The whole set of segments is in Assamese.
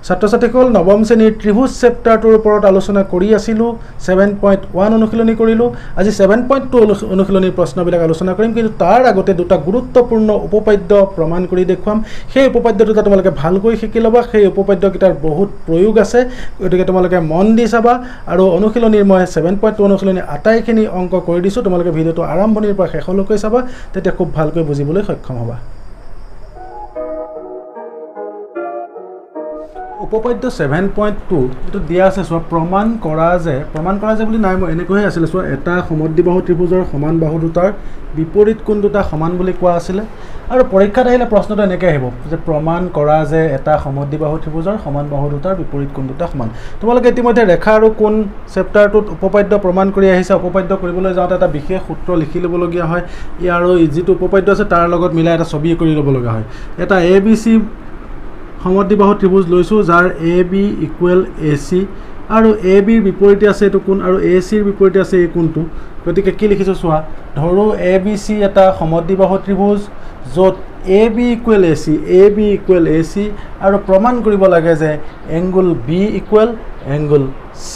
ছাত্ৰ ছাত্ৰীসকল নৱম শ্ৰেণীৰ ত্ৰিভুজ চেপ্টাৰটোৰ ওপৰত আলোচনা কৰি আছিলোঁ 7.1 অনুশীলনী কৰিলোঁ আজি 7.2 অনুশীলনীৰ প্ৰশ্নবিলাক আলোচনা কৰিম কিন্তু তাৰ আগতে দুটা গুৰুত্বপূৰ্ণ উপপাদ্য প্ৰমাণ কৰি দেখুৱাম সেই উপপাদ্য দুটা তোমালোকে ভালকৈ শিকি ল'বা সেই উপপাদ্যকেইটাৰ বহুত প্ৰয়োগ আছে গতিকে তোমালোকে মন দি চাবা আৰু অনুশীলনীৰ মই 7.2 অনুশীলনী আটাইখিনি অংক কৰি দিছোঁ তোমালোকে ভিডিঅ'টো আৰম্ভণিৰ পৰা শেষলৈকে চাবা তেতিয়া খুব ভালকৈ বুজিবলৈ সক্ষম হ'বা উপপাদ্য 7.2 এটো দিয়া আছে সোৱা প্ৰমাণ কৰা যে বুলি নাই মই এনেকৈ আছিল সোৱা এটা সমদ্বিবাহু ত্ৰিভুজৰ সমান বাহু দুটাৰ বিপৰীত কোণ দুটা সমান বুলি কোৱা আছিল আৰু পৰীক্ষাত আহিলে প্ৰশ্নটো এনেকৈ আহিব যে প্ৰমাণ কৰা যে এটা সমদ্বিবাহু ত্ৰিভুজৰ সমান বাহু দুটাৰ বিপৰীত কোণ দুটা সমান তোমালোকে ইতিমধ্যে ৰেখা আৰু কোণ চেপ্টাৰটোত উপপাদ্য প্ৰমাণ কৰি আহিছে উপপাদ্য কৰিবলৈ যাওঁতে এটা বিশেষ সূত্ৰ লিখি ল'বলগীয়া হয় আৰু যিটো উপপাদ্য আছে তাৰ লগত মিলাই এটা ছবি কৰি ল'ব লগা হয় এটা ABC সমদ্বিবাহু ত্ৰিভুজ লৈছো যাৰ AB ইকুৱেল AC আৰু AB ৰ বিপৰীতে আছে এটো কোণ আৰু AC ৰ বিপৰীতে আছে এই কোণটো গতিকে কি লিখিছো চোৱা ধৰো ABC এটা সমদ্বিবাহু ত্ৰিভুজ য'ত AB ইকুৱেল AC আৰু প্ৰমাণ কৰিব লাগে যে angle B equal angle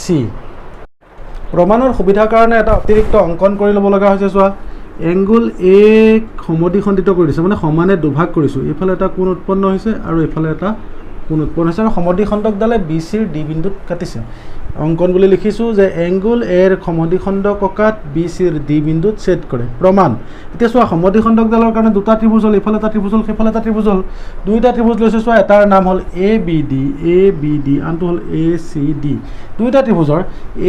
C প্ৰমাণৰ সুবিধাৰ কাৰণে এটা অতিৰিক্ত অংকন কৰি ল'ব লগা হৈছে চোৱা এংগল A সমদ্বিখণ্ডিত কৰি দিছে মানে সমানে দুভাগ কৰিছো এফালে এটা কোণ উৎপন্ন হৈছে আৰু এফালে এটা কোণ উৎপন্ন হৈছে আৰু সমদ্বিখণ্ডকডালে BC ৰ D বিন্দুত কাটিছে অংকন বুলি লিখিছো যে এংগল A ৰ সমদ্বিখণ্ডক ককাত BC ৰ D বিন্দুত ছেদ কৰে প্ৰমাণ এতিয়া চোৱা সমদ্বিখণ্ডকডালৰ কাৰণে দুটা ত্ৰিভুজ হ'ল এফালে এটা ত্ৰিভুজ হ'ল সেফালে এটা ত্ৰিভুজ হ'ল দুইটা ত্ৰিভুজ লৈছে চোৱা এটাৰ নাম হ'ল ABD আনটো হ'ল ACD দুইটা ত্ৰিভুজৰ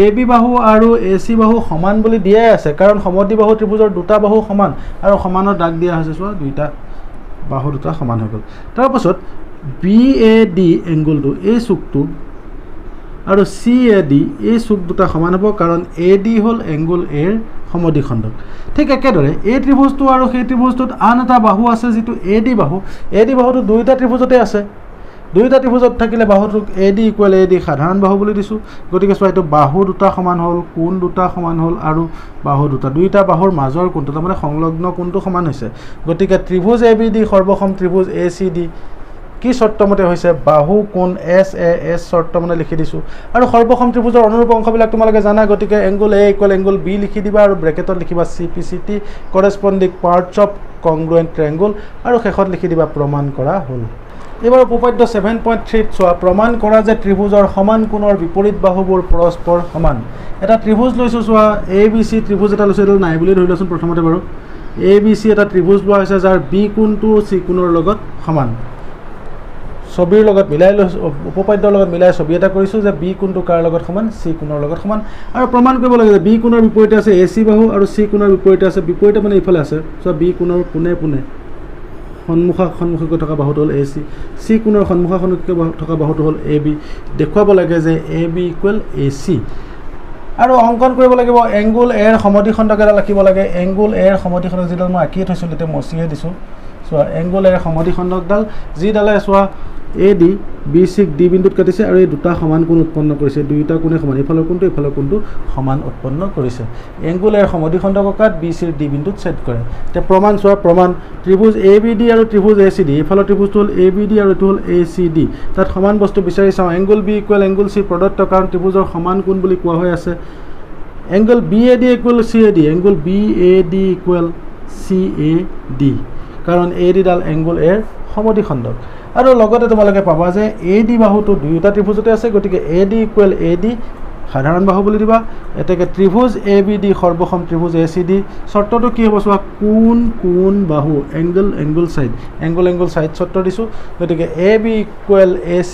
AB বাহু আৰু AC বাহু সমান বুলি দিয়াই আছে কাৰণ সমদ্বিবাহু ত্ৰিভুজৰ দুটা বাহু সমান আৰু সমানৰ দাগ দিয়া হৈছে চোৱা দুইটা বাহু দুটা সমান হৈ গ'ল তাৰ পাছত BAD এংগলটো এই চুকটো আৰু CAD এই চুক দুটা সমান হ'ব কাৰণ AD হ'ল এংগল A ৰ সমদ্বিখণ্ডক ঠিক একেদৰে এই ত্ৰিভুজটো আৰু সেই ত্ৰিভুজটোত আন এটা বাহু আছে যেটো AD বাহুটো দুইটা ত্ৰিভুজতে আছে দুইটা ত্ৰিভুজত থাকিলে বাহুটোক AD ইকুৱেল AD সাধাৰণ বাহু বুলি দিছো গতিকে চোৱা এইটো বাহু দুটা সমান হ'ল কোণ দুটা সমান হ'ল আৰু বাহু দুটা বাহুৰ মাজৰ কোণটো মানে সংলগ্ন কোণটো সমান হৈছে গতিকে ত্ৰিভুজ ABD সৰ্বসম ত্ৰিভুজ ACD কি শৰ্তমতে হৈছে বাহু কোণ SAS শৰ্ত মানে লিখি দিছো আৰু সৰ্বসম ত্ৰিভুজৰ অনুৰূপ অংশবিলাক তোমালোকে জানা গতিকে angle A equal angle B লিখি দিবা আৰু ব্ৰেকেটত লিখিবা CPCT কৰেসপন্ডিং পাৰ্টস অফ কংগ্ৰুৱেন্ট ট্ৰায়াঙ্গল আৰু শেষত লিখি দিবা প্ৰমাণ কৰা হ'ল এবাৰ উপপাদ্য 7.3 চোৱা প্ৰমাণ কৰা যে ত্ৰিভুজৰ সমান কোণৰ বিপৰীত বাহুবোৰ পৰস্পৰ সমান এটা ত্ৰিভুজ লৈছো চোৱা ABC ত্ৰিভুজ এটা লৈছো নাই বুলি ধৰি লচোন প্ৰথমতে বাৰু ABC এটা ত্ৰিভুজ লোৱা হৈছে যাৰ B কোণটো C কোণৰ লগত সমান ছবিৰ লগত মিলাই উপপাদ্যৰ লগত মিলাই ছবি এটা কৰিছো যে B কোণটো কাৰ লগত সমান C কোণৰ লগত সমান আৰু প্ৰমাণ কৰিব লাগে যে B কোণৰ বিপৰীতে আছে AC বাহু আৰু C কোণৰ বিপৰীতে আছে বিপৰীতে মানে ইফালে আছে সো B কোণৰ পুনে সন্মুখকৈ থকা বাহুটো হ'ল AC C কোণৰ সন্মুখকৈ থকা বাহুটো হ'ল AB দেখুৱাব লাগে যে AB ইকুৱেল AC আৰু অংকন কৰিব লাগিব এংগল A ৰ সমদ্বিখণ্ডক এটা লিখিব লাগে এংগল A ৰ সমদ্বিখণ্ডক যেটা মই আঁকিয়ে থৈছো তেতিয়া মচিয়ে দিছো চোৱা এংগল A ৰ সমদ্বিখণ্ডকডাল যিডালে চোৱা AD BC D বিন্দুত কাটিছে আৰু এই দুটা সমান কোণ উৎপন্ন কৰিছে দুইটা কোণে সমান ইফালৰ কোণটো সমান উৎপন্ন কৰিছে এংগল A ৰ সমদ্বিখণ্ডক ককাত BC ৰ D বিন্দুত ছেদ কৰে তে প্ৰমাণ চোৱা প্ৰমাণ ত্ৰিভুজ ABD আৰু ত্ৰিভুজ ACD ইফালৰ ত্ৰিভুজটো হ'ল ABD আৰু এটো হ'ল ACD তাত সমান বস্তু বিচাৰি চাওঁ angle B equal angle C প্ৰদত্ত কাৰণ ত্ৰিভুজৰ সমান কোণ বুলি কোৱা হৈ আছে angle BAD equal CAD angle BAD equal CAD কাৰণ AD ডাল এংগল A ৰ সমদ্বিখণ্ডক আৰু লগতে তোমালোকে পাবা যে AD বাহুটো দুইটা ত্ৰিভুজতে আছে গতিকে AD ইকুৱেল AD সাধাৰণ বাহু বুলি দিবা এতেকে ত্ৰিভুজ ABD সৰ্বসম ত্ৰিভুজ ACD শৰ্তটো কি হ'ব চোৱা কোণ বাহু এংগল সাইড শৰ্ত দিছো গতিকে AB equal AC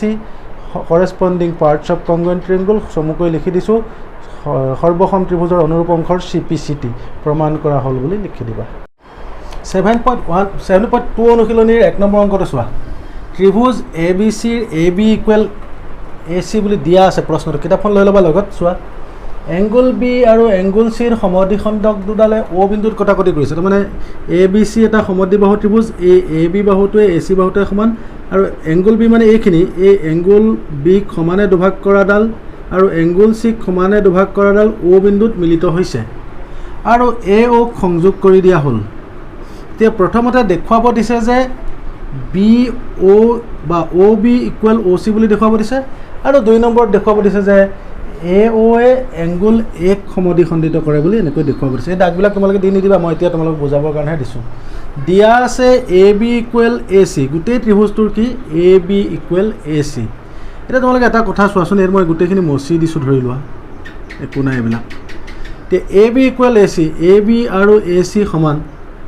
corresponding parts of congruent triangle সমুকৈ লিখি দিছো সৰ্বসম ত্ৰিভুজৰ অনুৰূপ অংশৰ CPCT প্ৰমাণ কৰা হ'ল বুলি লিখি দিবা 7.2 অনুশীলনীৰ 1 নম্বৰ অংকটো চোৱা ত্ৰিভুজ ABC AB ইকুৱেল AC বুলি দিয়া আছে প্ৰশ্নটো কিতাপখন লৈ ল'বা লগত চোৱা এংগল B আৰু এংগল C ৰ সমদ্বিখণ্ডক দুডালে O বিন্দুত কটাকটি কৰিছে মানে ABC এটা সমদ্বিবাহু ত্ৰিভুজ এই AB বাহুটোৱে AC বাহুটোৱে সমান আৰু এংগল B মানে এইখিনি এই এংগল B সমানে দুভাগ কৰাডাল আৰু এংগল C সমানে দুভাগ কৰাডাল O বিন্দুত মিলিত হৈছে আৰু AO সংযোগ কৰি দিয়া হ'ল এতিয়া প্ৰথমতে দেখুৱাব দিছে যে বি অ' বা অ' বি ইকুৱেল অ' চি বুলি দেখুৱাব দিছে আৰু 2 নম্বৰত দেখুৱাব দিছে যে এ অ' এ এংগুল এক সমদ্বিখণ্ডিত কৰে বুলি এনেকৈ দেখুৱাব দিছে। এই দাগবিলাক তোমালোকে দি নিদিবা, মই এতিয়া তোমালোকক বুজাবৰ কাৰণেহে দিছোঁ। দিয়া আছে A B equal A C, গোটেই ত্ৰিভুজটোৰ কি A B equal A C. এতিয়া তোমালোকে এটা কথা চোৱাচোন, ইয়াত মই গোটেইখিনি মচি দিছোঁ, ধৰি লোৱা একো নাই এইবিলাক। এতিয়া A B equal A C, A B আৰু এ চি সমান,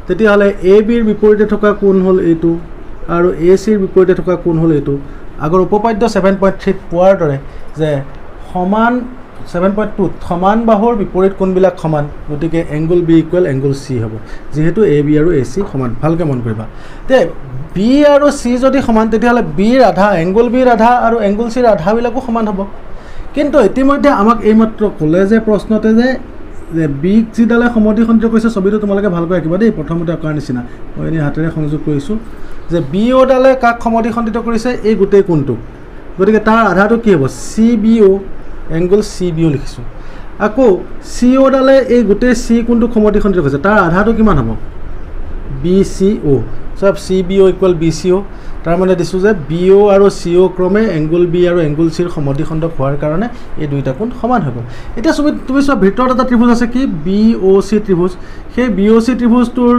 তেতিয়াহ'লে এ বিৰ বিপৰীতে থকা কোণ হ'ল এইটো আৰু এ চিৰ বিপৰীতে থকা কোণ হ'ল এইটো। আগৰ উপপাদ্য 7.3 পোৱাৰ দৰে যে সমান 7.2 সমান বাহুৰ বিপৰীত কোণবিলাক সমান, গতিকে angle B equal angle C হ'ব, যিহেতু এ বি আৰু এ চি সমান। ভালকৈ মন কৰিবা। তে বি আৰু চি যদি সমান, তেতিয়াহ'লে বিৰ আধা, এংগুল বিৰ আধা আৰু এংগুল চিৰ আধাবিলাকো সমান হ'ব। কিন্তু ইতিমধ্যে আমাক এইমাত্ৰ ক'লে যে প্ৰশ্নতে যে বিক যিডালে সমদ্বিখণ্ডিত কৰিছে, ছবিটো তোমালোকে ভালকৈ আঁকিবা দেই, প্ৰথমতে অঁকাৰ নিচিনা। মই এনেই হাতেৰে সংযোগ কৰিছোঁ যে বি অ'ডালে কাক সমদ্বিখণ্ডিত কৰিছে, এই গোটেই কোণটোক। গতিকে তাৰ আধাটো কি হ'ব, চি বি অ', এংগুল চি বি অ' লিখিছোঁ। আকৌ চি অ'ডালে এই গোটেই চি কোণটোক সমদ্বিখণ্ডিত কৰিছে, তাৰ আধাটো কিমান হ'ব, বি চি অ'। চব চি বি অ' ইকুৱেল বি চি অ'। তাৰমানে দিছোঁ যে বি অ' আৰু চি অ' ক্ৰমে এংগুল বি আৰু এংগুল চিৰ সমদ্বিখণ্ডক হোৱাৰ কাৰণে এই দুইটা কোণ সমান হৈ গ'ল। এতিয়া তুমি চোৱা, ভিতৰত এটা ত্ৰিভুজ আছে কি, বি অ' চি ত্ৰিভুজ। সেই বি অ' চি ত্ৰিভুজটোৰ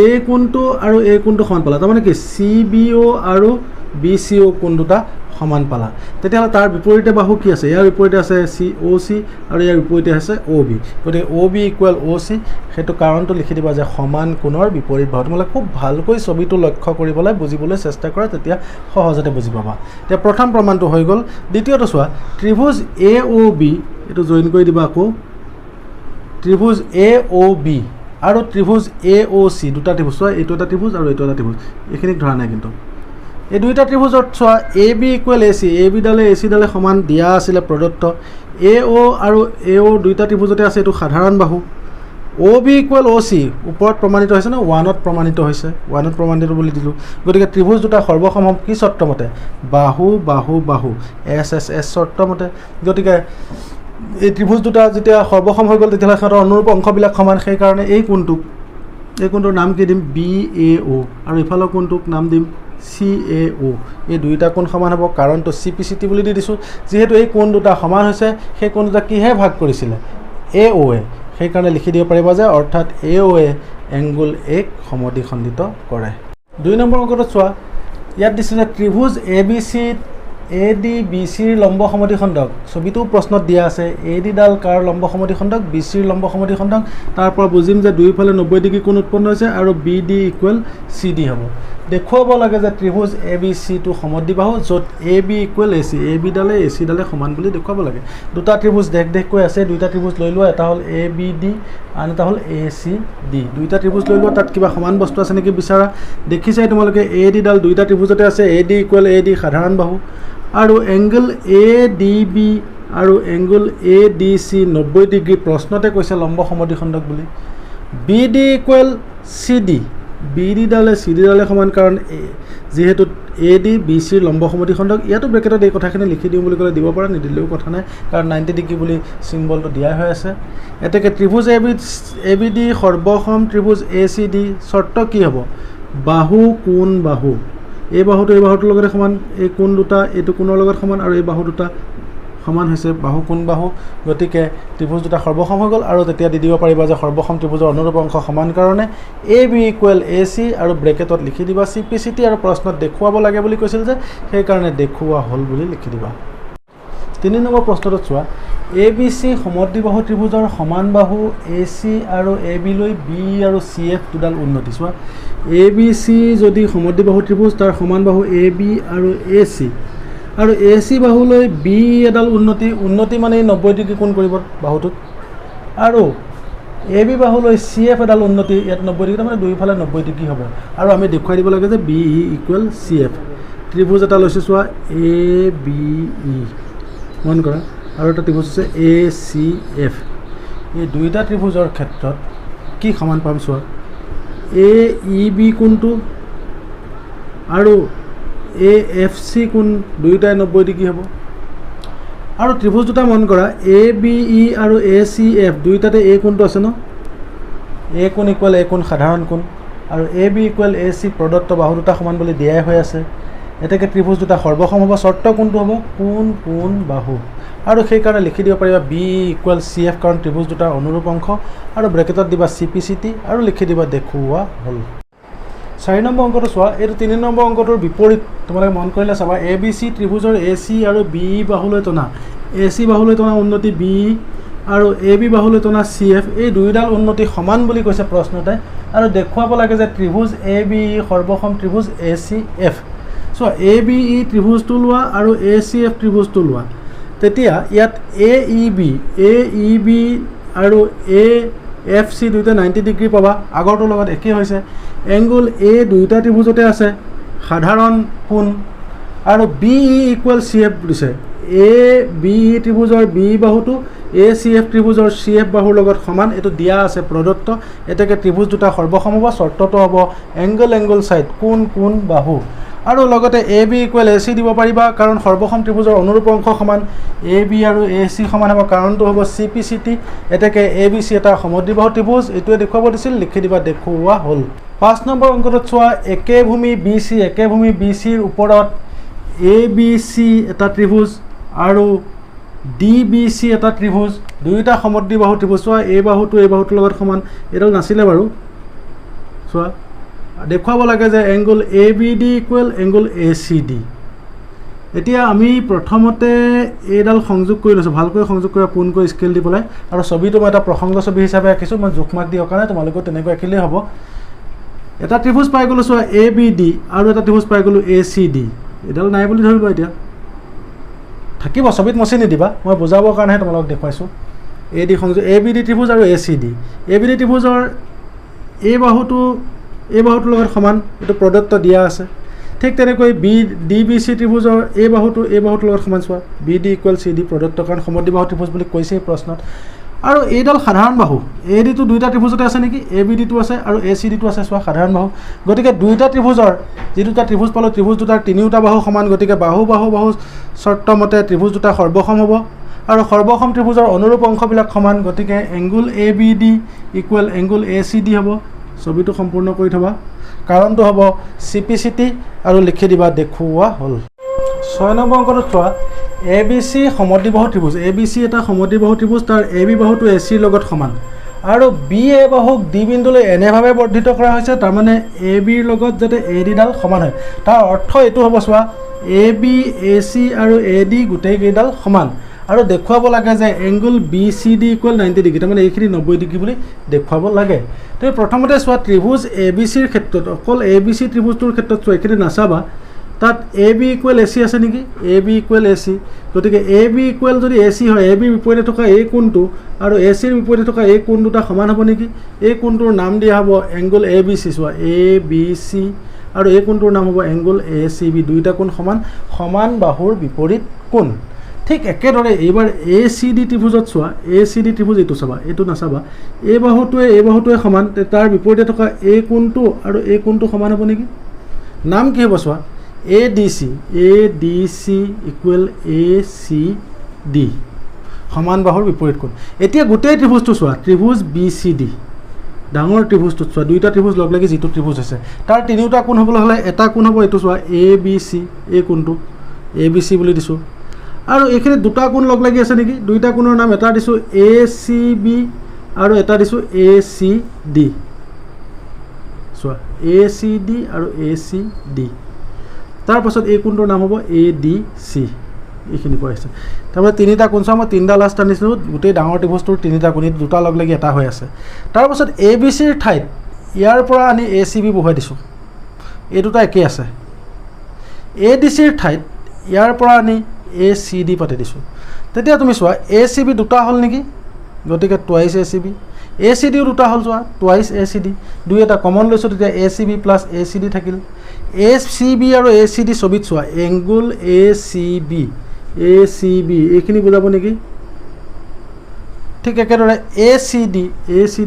এই কোণটো আৰু এই কোণটো সমান পালা, তাৰমানে কি চি বি অ' আৰু বি চি অ' কোণ দুটা সমান পালা। তেতিয়াহ'লে তাৰ বিপৰীতে বাহু কি আছে, ইয়াৰ বিপৰীতে আছে চি অ' চি আৰু ইয়াৰ বিপৰীতে আছে অ' বি। গতিকে অ' বি ইকুৱেল অ' চি, সেইটো কাৰণটো লিখি দিবা যে সমান কোণৰ বিপৰীত বাহু। তোমালোকে খুব ভালকৈ ছবিটো লক্ষ্য কৰিবলৈ বুজিবলৈ চেষ্টা কৰা, তেতিয়া সহজতে বুজি পাবা। এতিয়া প্ৰথম প্ৰমাণটো হৈ গ'ল। দ্বিতীয়টো চোৱা, ত্ৰিভুজ এ অ' বি, এইটো জইন কৰি দিবা আকৌ, ত্ৰিভুজ এ অ' বি আৰু ত্ৰিভুজ এ অ' চি, দুটা ত্ৰিভুজ। চোৱা, এইটো এটা ত্ৰিভুজ আৰু এইটো এটা ত্ৰিভুজ, এইখিনিক ধৰা নাই কিন্তু। এই দুইটা ত্ৰিভুজত চোৱা, A B equal A C, এ বিডালে এ চিডালে সমান দিয়া আছিলে প্ৰদত্ত। এ অ' আৰু এ অ' দুইটা ত্ৰিভুজতে আছে, এইটো সাধাৰণ বাহু। অ' বি ইকুৱেল অ' চি ওপৰত প্ৰমাণিত হৈছে নে, 1ত প্ৰমাণিত হৈছে, 1ত প্ৰমাণিত বুলি দিলোঁ। গতিকে ত্ৰিভুজ দুটা সৰ্বসম কি চৰ্তমতে, বাহু বাহু বাহু, এছ এছ এছ চৰ্তমতে। গতিকে এই ত্ৰিভুজ দুটা যেতিয়া সৰ্বসম হৈ গ'ল, তেতিয়াহ'লে সিহঁতৰ অনুৰূপ অংশবিলাক সমান। সেইকাৰণে এই কোণটোৰ নাম কি দিম, বি এ অ', আৰু ইফালৰ কোণটোক নাম দিম চি এ অ'। এই দুইটা কোণ সমান হ'ব, কাৰণটো চি পি চি টি বুলি দি দিছোঁ। যিহেতু এই কোণ দুটা সমান হৈছে, সেই কোণ দুটা কিহে ভাগ কৰিছিলে, এ অ' এ। সেইকাৰণে লিখি দিব পাৰিবা যে অৰ্থাৎ এ অ' এ এংগুল এক সমদ্বিখণ্ডিত কৰে। 2 নম্বৰ অংকটো চোৱা, ইয়াত দিছে যে ত্ৰিভুজ A B C A D B চিৰ লম্ব সমদ্বিখণ্ডক। ছবিটো প্ৰশ্নত দিয়া আছে, এ ডিডাল কাৰ লম্ব সমদ্বিখণ্ডক, বি চিৰ লম্ব সমদ্বিখণ্ডক। তাৰ পৰা বুজিম যে দুয়োফালে 90 ডিগ্ৰী কোণ উৎপন্ন হৈছে আৰু B D equal C D হ'ব। দেখুৱাব লাগে যে ত্ৰিভুজ এ বি চিটো সমদ্বিবাহু, য'ত A B equal A C, এ বিডালে এ চিডালে সমান বুলি দেখুৱাব লাগে। দুটা ত্ৰিভুজ দেখ আছে, দুইটা ত্ৰিভুজ লৈ লোৱা, এটা হ'ল এ বি ডি, আন এটা হ'ল এ চি ডি। দুইটা ত্ৰিভুজ লৈ লোৱা, তাত কিবা সমান বস্তু আছে নেকি বিচাৰা। দেখিছাই তোমালোকে এ ডিডাল দুইটা ত্ৰিভুজতে আছে, A D equal A D সাধাৰণ বাহু, আৰু এংগল এ ডি বি আৰু angle A D C 90 degree, প্ৰশ্নতে কৈছে লম্ব সমদ্বিখণ্ডক বুলি। B D equal C D, B ডিডালে চি ডিডালে সমান, কাৰণ যিহেতু এ ডি বি চিৰ লম্ব সমদ্বিখণ্ডক। ইয়াতো ব্ৰেকেটত এই কথাখিনি লিখি দিওঁ বুলি ক'লে দিব পৰা, নিদিলেও কথা নাই, কাৰণ 90 ডিগ্ৰী বুলি চিম্বলটো দিয়া হৈ আছে। এতেকে ত্ৰিভুজ A B D সৰ্বসম ত্ৰিভুজ A C D, চৰ্ত কি হ'ব, বাহু কোণ বাহু, এই বাহুটো এই বাহুটোৰ লগতে সমান, এই কোণ দুটা এইটো কোণৰ লগত সমান, আৰু এই বাহু দুটা সমান হৈছে, বাহু কোণ বাহু। গতিকে ত্ৰিভুজ দুটা সৰ্বসম হৈ গ'ল, আৰু তেতিয়া দি দিব পাৰিবা যে সৰ্বসম ত্ৰিভুজৰ অনুৰূপ অংশ সমান কাৰণে A B equal A C, আৰু ব্ৰেকেটত লিখি দিবা চি পি চি টি, আৰু প্ৰশ্নত দেখুৱাব লাগে বুলি কৈছিল যে সেইকাৰণে দেখুওৱা হ'ল বুলি লিখি দিবা। 3 নম্বৰ প্ৰশ্নটোত চোৱা, এ বি চি সমদ্বিবাহু ত্ৰিভুজৰ সমান বাহু এ চি আৰু এ বি লৈ বি আৰু চি এফ দুডাল উন্নতি। চোৱা, এ বি চি যদি সমদ্বিবাহু ত্ৰিভুজ, তাৰ সমান বাহু এ বি আৰু এ চি, আৰু এ চি বাহুলৈ বি এডাল উন্নতি মানে 90 ডিগ্ৰী কোণ কৰিব বাহুটোত, আৰু এ বি বাহুলৈ চি এফ এডাল উন্নতি, ইয়াত 90 ডিগ্ৰী, তাৰমানে দুয়োফালে 90 ডিগ্ৰী হ'ব। আৰু আমি দেখুৱাই দিব লাগে যে B E equal C F. ত্ৰিভুজ এটা লৈছোঁ, চোৱা এ বি ই, মন কৰা, আৰু এটা ত্ৰিভুজ আছে এ চি এফ। এই দুইটা ত্ৰিভুজৰ ক্ষেত্ৰত কি সমান পাম চোৱা, এ ই বি কোণটো আৰু এ এফ চি কোণ দুয়োটাই 90 ডিগ্ৰী হ'ব। আৰু ত্ৰিভুজ দুটা মন কৰা, এ বি ই আৰু এ চি এফ দুয়োটাতে এ কোণটো আছে ন, এ কোণ ইকুৱেল এ কোণ সাধাৰণ কোণ। আৰু A B equal A C প্ৰদত্ত বাহু দুটা সমান বুলি দিয়াই হৈ আছে এতেকে ত্ৰিভুজ দুটা সৰ্বসম হ'ব শৰ্ত কোনটো হ'ব কোন বাহু আৰু সেইকাৰণে লিখি দিব পাৰিবা বি ইকুৱেল চি এফ কাৰণ ত্ৰিভুজ দুটাৰ অনুৰূপ অংশ আৰু ব্ৰেকেটত দিবা চি পি চি টি আৰু লিখি দিবা দেখুওৱা হ'ল 4 নম্বৰ অংকটো চোৱা এইটো 3 নম্বৰ অংকটোৰ বিপৰীত তোমালোকে মন কৰিলে চাবা এ বি চি ত্ৰিভুজৰ এ চি আৰু বি বাহুলৈ টনা এ চি বাহুলৈ টনা উন্নতি বি আৰু এ বি বাহুলৈ টনা চি এফ এই দুইডাল উন্নতি সমান বুলি কৈছে প্ৰশ্নতে আৰু দেখুৱাব লাগে যে ত্ৰিভুজ A B সৰ্বসম ত্ৰিভুজ A C F so' A B ই ত্ৰিভুজটো লোৱা আৰু এ চি এফ ত্ৰিভুজটো লোৱা তেতিয়া ইয়াত এ ই বি আৰু এ এফ চি দুইটা 90 ডিগ্ৰী পাবা আগৰটোৰ লগত একেই হৈছে এংগুল এ দুইটা ত্ৰিভুজতে আছে সাধাৰণ কোণ আৰু B E equal C F দিছে এ বি ই ত্ৰিভুজৰ বি বাহুটো এ চি এফ ত্ৰিভুজৰ চি এফ বাহুৰ লগত সমান এইটো দিয়া আছে প্ৰদত্ত এতেকে ত্ৰিভুজ দুটা সৰ্বসম হ'ব শৰ্তটো হ'ব এংগল চাইড কোন বাহু আৰু লগতে A B equal A C দিব পাৰিবা কাৰণ সৰ্বসম ত্ৰিভুজৰ অনুৰূপ অংশ সমান এ বি আৰু এ চি সমান হ'ব কাৰণটো হ'ব চি পি চি টি এতেকে এ বি চি এটা সমদ্বিবাহু ত্ৰিভুজ এইটোৱে দেখুৱাব দিছিল লিখি দিবা দেখুওৱা হ'ল 5 নম্বৰ অংকটোত চোৱা একে ভূমি বি চিৰ ওপৰত এ বি চি এটা ত্ৰিভুজ আৰু ডি বি চি এটা ত্ৰিভুজ দুইটা সমদ্বিবাহু ত্ৰিভুজ চোৱা এই বাহুটোৰ লগত সমান এডাল নাছিলে বাৰু চোৱা দেখুৱাব লাগে যে angle A B D equal angle A C D এতিয়া আমি প্ৰথমতে এইডাল সংযোগ কৰি লৈছোঁ ভালকৈ সংযোগ কৰি পোনকৈ স্কেল দি পেলাই আৰু ছবিটো মই এটা প্ৰসংগ ছবি হিচাপে আঁকিছোঁ মই জোখমাক দিয়াৰ কাৰণে তোমালোকেও তেনেকৈ আঁকিলেই হ'ব এটা ত্ৰিভুজ পাই গ'লোঁ চোৱা এ বি ডি আৰু এটা ত্ৰিভুজ পাই গ'লোঁ এ চি ডি এইডাল নাই বুলি ধৰিব এতিয়া থাকিব ছবিত মচি নিদিবা মই বুজাবৰ কাৰণেহে তোমালোকক দেখুৱাইছোঁ এ ডি সংযোগ এ বি ডি ত্ৰিভুজ আৰু A C D A B D ত্ৰিভুজৰ এই বাহুটোৰ লগত সমান এইটো প্ৰদত্ত দিয়া আছে ঠিক তেনেকৈ ডি বি চি ত্ৰিভুজৰ এই বাহুটোৰ লগত সমান চোৱা B D equal C D প্ৰদত্ত কাৰণ সমদ্বিবাহু ত্ৰিভুজ বুলি কৈছে এই প্ৰশ্নত আৰু এইডাল সাধাৰণ বাহু এ ডিটো দুইটা ত্ৰিভুজতে আছে নেকি এ বি ডিটো আছে আৰু এ চি ডিটো আছে চোৱা সাধাৰণ বাহু গতিকে দুইটা ত্ৰিভুজৰ যি দুটা ত্ৰিভুজ পালোঁ ত্ৰিভুজ দুটাৰ তিনিওটা বাহু সমান গতিকে বাহু চৰ্তমতে ত্ৰিভুজ দুটা সৰ্বসম হ'ব আৰু সৰ্বসম ত্ৰিভুজৰ অনুৰূপ অংশবিলাক সমান গতিকে এংগুল এ বি ডি ইকুৱেল এংগুল এ চি ডি হ'ব ছবিটো সম্পূৰ্ণ কৰি থবা কাৰণটো হ'ব চি পি চি টি আৰু লিখি দিবা দেখুওৱা হ'ল 6 নম্বৰ অংকটোত চোৱা এ B C সমদ্বিবাহু ত্ৰিভুজ A B C এটা সমদ্বিবাহু ত্ৰিভুজ তাৰ এ বি বাহুটো এ চিৰ লগত সমান আৰু বি এ বাহুক ডি বিন্দুলৈ এনেভাৱে বৰ্ধিত কৰা হৈছে তাৰমানে এ বিৰ লগত যাতে এ ডিডাল সমান হয় তাৰ অৰ্থ এইটো হ'ব চোৱা এ বি এ চি আৰু এ ডি গোটেইকেইডাল সমান আৰু দেখুৱাব লাগে যে angle B C D equal 90 degree তাৰমানে এইখিনি 90 ডিগ্ৰী বুলি দেখুৱাব লাগে তো প্ৰথমতে চোৱা ত্ৰিভুজ এ বি চিৰ ক্ষেত্ৰত অকল এ বি চি ত্ৰিভুজটোৰ ক্ষেত্ৰত চোৱা এইখিনি নাচাবা তাত A B equal A C আছে নেকি A B equal A C গতিকে এ বি ইকুৱেল যদি এ চি হয় এ বিৰ বিপৰীতে থকা এই কোণটো আৰু এ চিৰ বিপৰীতে থকা এই কোণ দুটা সমান হ'ব নেকি এই কোণটোৰ নাম দিয়া হ'ব এংগুল এ বি চি চোৱা এ বি চি আৰু এই কোণটোৰ নাম হ'ব এংগুল এ চি বি দুইটা কোণ সমান বাহুৰ বিপৰীত কোণ ঠিক একেদৰে এইবাৰ এ চি ডি ত্ৰিভুজত চোৱা এ চি ডি ত্ৰিভুজ এইটো চাবা এইটো নাচাবা এই বাহুটোৱে সমান তাৰ বিপৰীতে থকা এই কোণটো আৰু এই কোণটো সমান হ'ব নেকি নাম কি হ'ব চোৱা এ ডি চি ইকুৱেল এ চি ডি সমান বাহুৰ বিপৰীত কোণ এতিয়া গোটেই ত্ৰিভুজটো চোৱা ত্ৰিভুজ বি চি ডি ডাঙৰ ত্ৰিভুজটোত চোৱা দুইটা ত্ৰিভুজ লগ লাগি যিটো ত্ৰিভুজ হৈছে তাৰ তিনিওটা কোণ হ'বলৈ হ'লে এটা কোণ হ'ব এইটো চোৱা এ বি চি এই কোণটো এ বি চি বুলি দিছোঁ আৰু এইখিনি দুটা কোণ লগ লাগি আছে নেকি দুইটা কোণৰ নাম এটা দিছোঁ এ চি বি আৰু এটা দিছোঁ এ চি ডি চোৱা এ চি ডি আৰু এ চি ডি তাৰপাছত এই কোণটোৰ নাম হ'ব এ ডি চি এইখিনি কৈ আছে তাৰপৰা তিনিটা কোণ চোৱা মই তিনিটা লাষ্ট আনিছিলোঁ গোটেই ডাঙৰ ত্ৰিভুজটোৰ তিনিটা কোণ দুটা লগ লাগি এটা হৈ আছে তাৰপাছত এ বি চিৰ ঠাইত ইয়াৰ পৰা আনি এ চি বি বহুৱাই দিছোঁ এই দুটা একেই আছে এ ডি চিৰ ঠাইত ইয়াৰ পৰা আনি এ চি ডি পাতি দিছোঁ তেতিয়া তুমি চোৱা এ চি বি দুটা হ'ল নেকি গতিকে টুৱাইছ এ চি ডিও দুটা হ'ল চোৱা টুৱাইছ এ চি ডি দুই এটা কমন লৈছোঁ তেতিয়া এ চি বি প্লাছ এ চি ডি থাকিল এ চি বি আৰু এ চি ডি ছবিত চোৱা এংগুল এ চি বি এইখিনি বুজাব নেকি ঠিক একেদৰে এ চি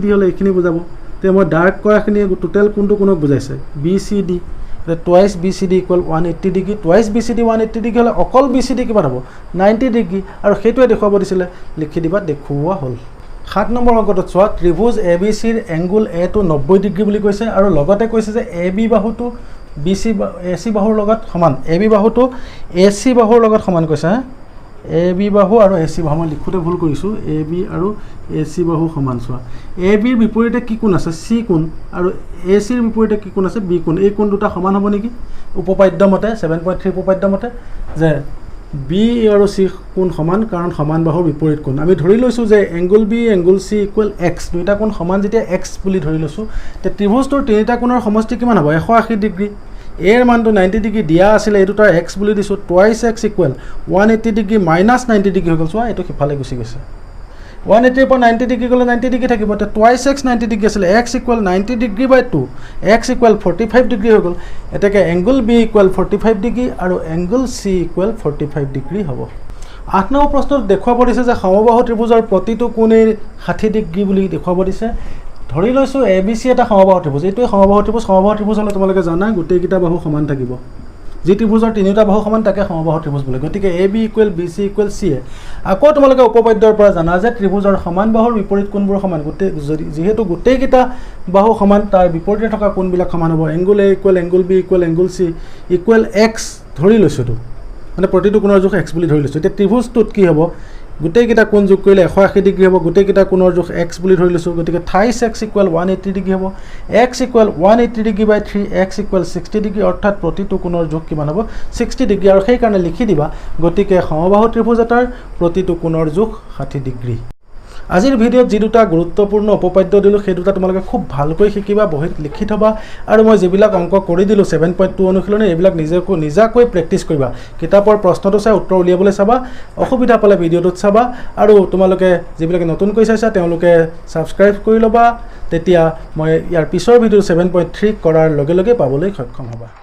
ডি হ'লে এইখিনি বুজাব তেতিয়া মই ডাৰ্ক কৰাখিনি টোটেল কোনটো কোনক বুজাইছে B C D twice B C D equal 180 degree twice B C D 180 degree হ'লে অকল বি চি ডি কিমান হ'ব 90 ডিগ্ৰী আৰু সেইটোৱে দেখুৱাব দিছিলে লিখি দিবা দেখুওৱা হ'ল 7 নম্বৰ অংকটোত চোৱা ত্ৰিভুজ ABCৰ এংগুল A টো 90 ডিগ্ৰী বুলি কৈছে আৰু লগতে কৈছে যে AB বাহুটো AC বাহুৰ লগত সমান AB বাহুটো AC বাহুৰ লগত সমান কৈছে AB বাহু আৰু AC বাহু মই লিখোতে ভুল কৰিছোঁ AB আৰু AC বাহু সমান চোৱা AB ৰ বিপৰীতে কি কোণ আছে C কোণ আৰু AC ৰ বিপৰীতে কি কোণ আছে B কোণ এই কোণ দুটা সমান হ'ব নেকি উপপাদ্য মতে 7.3 উপপাদ্য মতে যে B আৰু C কোণ সমান কাৰণ সমান বাহুৰ বিপৰীত কোণ আমি ধৰি লৈছোঁ যে angle B angle C equal x দুইটা কোণ সমান যেতিয়া x বুলি ধৰি লৈছোঁ তে ত্ৰিভুজটোৰ তিনিটা কোণৰ সমষ্টি কিমান হ'ব 180 ডিগ্ৰী এৰ মানটো 90 ডিগ্ৰী দিয়া আছিল এইটো তাৰ x বুলি দিছোঁ twice x equal 180 degree minus 90 degree হৈ গ'ল চোৱা এইটো সিফালে গুচি গৈছে 180 পৰা 90 ডিগ্ৰী গ'লে 90 ডিগ্ৰী থাকিব তে টুৱাইছ x 90 ডিগ্ৰী আছিলে x ইকুৱেল 90 ডিগ্ৰী বাই 2 x ইকুৱেল 45 ডিগ্ৰী হৈ গ'ল এতেকে এংগুল B ইকুৱেল 45 ডিগ্ৰী আৰু এংগুল C ইকুৱেল 45 ডিগ্ৰী হ'ব 8 নম্বৰ প্ৰশ্নত দেখুৱাব দিছে যে সমবাহু ত্ৰিভুজৰ প্ৰতিটো কোণেই 60 ডিগ্ৰী বুলি দেখুৱাব দিছে ধৰি লৈছোঁ ABC এটা সমবাহু ত্ৰিভুজ এইটোৱে সমবাহু ত্ৰিভুজ হ'লে তোমালোকে জানা গোটেইকেইটা বাহু সমান থাকিব যি ত্ৰিভুজৰ তিনিটা বাহু সমান তাকে সমবাহু ত্ৰিভুজ বোলে গতিকে AB equal BC equal CA আকৌ তোমালোকে উপপাদ্যৰ পৰা জানা যে ত্ৰিভুজৰ সমান বাহুৰ বিপৰীত কোণবোৰ সমান যিহেতু গোটেইকেইটা বাহু সমান তাৰ বিপৰীতে থকা কোণবিলাক সমান হ'ব angle A equal angle B equal angle C equal x ধৰি লৈছোঁতো মানে প্ৰতিটো কোণৰ জোখ x বুলি ধৰি লৈছোঁ এতিয়া ত্ৰিভুজটোত কি হ'ব গোটেইকেইটা কোণ যোগ কৰিলে 180 ডিগ্ৰী হ'ব গোটেইকেইটা কোণৰ জোখ x বুলি ধৰি লৈছোঁ গতিকে 28x ইকুৱেল 180 ডিগ্ৰী হ'ব x ইকুৱেল 180 ডিগ্ৰী বাই 3 x ইকুৱেল 60 ডিগ্ৰী অৰ্থাৎ প্ৰতিটো কোণৰ জোখ কিমান হ'ব 60 ডিগ্ৰী আৰু সেইকাৰণে লিখি দিবা গতিকে সমবাহু ত্ৰিভুজ এটাৰ প্ৰতিটো কোণৰ জোখ 60 ডিগ্ৰী আজিৰ ভিডিঅ'ত যি দুটা গুৰুত্বপূৰ্ণ উপপাদ্য দিলোঁ সেই দুটা তোমালোকে খুব ভালকৈ শিকিবা বহিত লিখি থবা আৰু মই যিবিলাক অংক কৰি দিলোঁ 7.2 অনুশীলনী এইবিলাক নিজাকৈ প্ৰেক্টিছ কৰিবা কিতাপৰ প্ৰশ্নটো চাই উত্তৰ উলিয়াবলৈ চাবা অসুবিধা পালে ভিডিঅ'টোত চাবা আৰু তোমালোকে যিবিলাকে নতুনকৈ চাইছা তেওঁলোকে ছাবস্ক্ৰাইব কৰি ল'বা তেতিয়া মই ইয়াৰ পিছৰ ভিডিঅ' 7.3 কৰাৰ লগে লগে পাবলৈ সক্ষম হ'বা